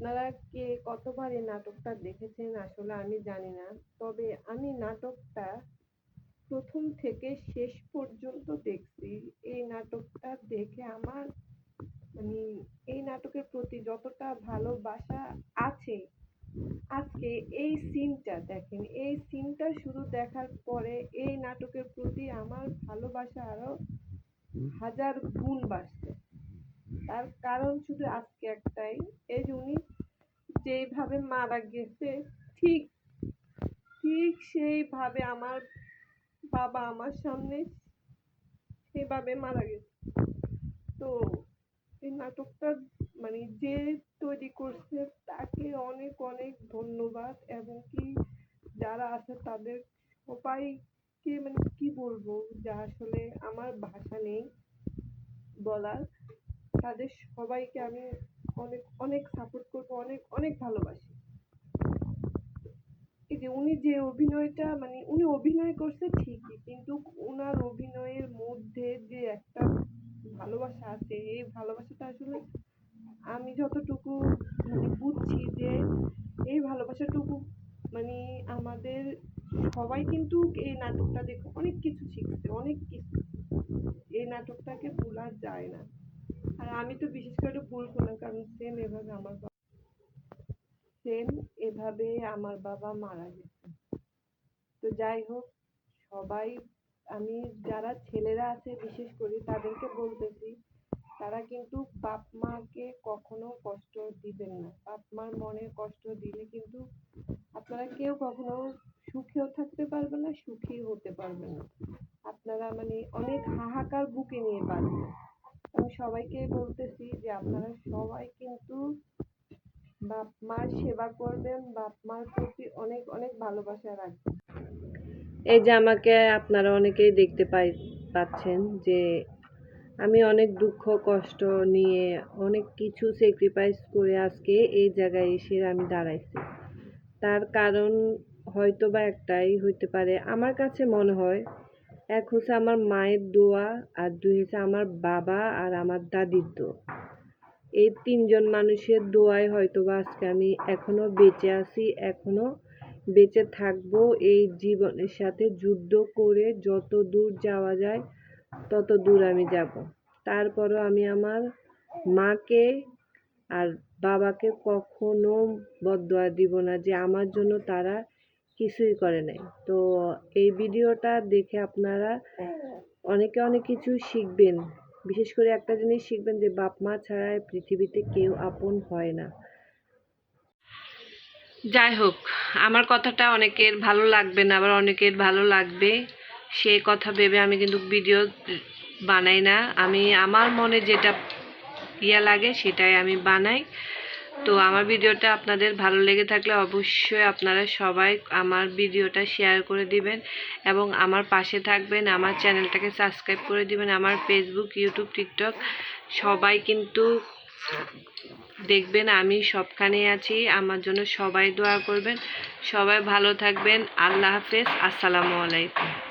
আপনারা কে কতবার এই নাটকটা দেখেছেন আসলে আমি জানি না। তবে আমি নাটকটা ১ম থেকে শেষ পর্যন্ত দেখছি। এই নাটকটা দেখে আমার মানে এই নাটকের প্রতি যতটা ভালোবাসা আছে, আজকে এই সিনটা দেখেন, এই সিনটা শুধু দেখার পরে এই নাটকের প্রতি আমার ভালোবাসা আরো ১০০০ গুণ বাড়ছে। তার কারণ শুধু আজকে একটাই, এই যে উনি যেইভাবে মারা গেছে, ঠিক ঠিক সেইভাবে আমার বাবা আমার সামনে সেভাবে মারা গেছে। তো এই নাটকটা মানে যে তৈরি করছে তাকে অনেক অনেক ধন্যবাদ, এবং কি যারা আছে তাদের সবাইকে মানে কি বলবো, যা আসলে আমার ভাষা নেই বলার। তাদের সবাইকে আমি অনেক অনেক সাপোর্ট করবো, অনেক অনেক ভালোবাসি। এই যে উনি যে অভিনয়টা মানে উনি অভিনয় করছে ঠিকই, কিন্তু উনার অভিনয়ের মধ্যে যে একটা ভালোবাসা আছে, এই ভালোবাসাটা আসলে আমি যতটুকু মানে বুঝছি যে এই ভালোবাসাটুকু মানে আমাদের সবাই কিন্তু এই নাটকটা দেখে অনেক কিছু শিখছে, অনেক কিছু। এই নাটকটাকে ভোলা যায় না। আর আমি তো বিশেষ করে ভুলবো না, কারণ সেম এভাবে আমার বাবা মারা গেছে। তো যাই হোক, সবাই আমি যারা ছেলেরা আছে বিশেষ করে তাদেরকে বলতেছি, তারা কিন্তু বাপ মাকে কখনো কষ্ট দিবেন না। বাপ মার মনে কষ্ট দিলে কিন্তু আপনারা কেউ কখনো সুখেও থাকতে পারবেন না, সুখী হতে পারবেন না। আপনারা মানে অনেক হাহাকার বুকে নিয়ে বাঁচবেন। আমি সবাইকে বলতেছি যে আপনারা সবাই কিন্তু বাপ মার সেবা করবেন, বাপ মার প্রতি অনেক অনেক ভালোবাসা রাখবেন। এই যে আমাকে আপনারা অনেকেই দেখতে পাচ্ছেন যে আমি অনেক দুঃখ কষ্ট নিয়ে অনেক কিছু স্যাক্রিফাইস করে আজকে এই জায়গায় এসে আমি দাঁড়াইছি। তার কারণ হয়তো বা একটাই হইতে পারে, আমার কাছে মনে হয়। এক হচ্ছে আমার মায়ের দোয়া, আর দুই হচ্ছে আমার বাবা আর আমার দাদির দোয়া। এই তিনজন মানুষের দোয়ায় হয়তো বা আজকে আমি এখনো বেঁচে আছি, এখনো বেঁচে থাকবো। এই জীবনের সাথে যুদ্ধ করে যত দূর যাওয়া যায় তত দূর আমি যাব। তারপরও আমি আমার মাকে আর বাবাকে কখনো বদদোয়া দিব না যে আমার জন্য তারা কিছুই করে নাই। তো এই ভিডিওটা দেখে আপনারা অনেকে অনেক কিছু শিখবেন। বিশেষ করে একটা জিনিস শিখবেন যে বাপ মা ছাড়া পৃথিবীতে কেউ আপন হয় না। যাই হোক, আমার কথাটা অনেকের ভালো লাগবে না, আবার অনেকের ভালো লাগবে, সেই কথা ভেবে আমি কিন্তু ভিডিও বানাই না। আমি আমার মনে যেটা লাগে সেটাই আমি বানাই। তো আমার ভিডিওটা আপনাদের ভালো লেগে থাকলে অবশ্যই আপনারা সবাই আমার ভিডিওটা শেয়ার করে দিবেন এবং আমার পাশে থাকবেন। আমার চ্যানেলটাকে সাবস্ক্রাইব করে দিবেন। আমার ফেসবুক, ইউটিউব, টিকটক সবাই কিন্তু দেখবেন, আমি সবখানেই আছি। আমার জন্য সবাই দোয়া করবেন। সবাই ভালো থাকবেন। আল্লাহ হাফেজ। আসসালামু আলাইকুম।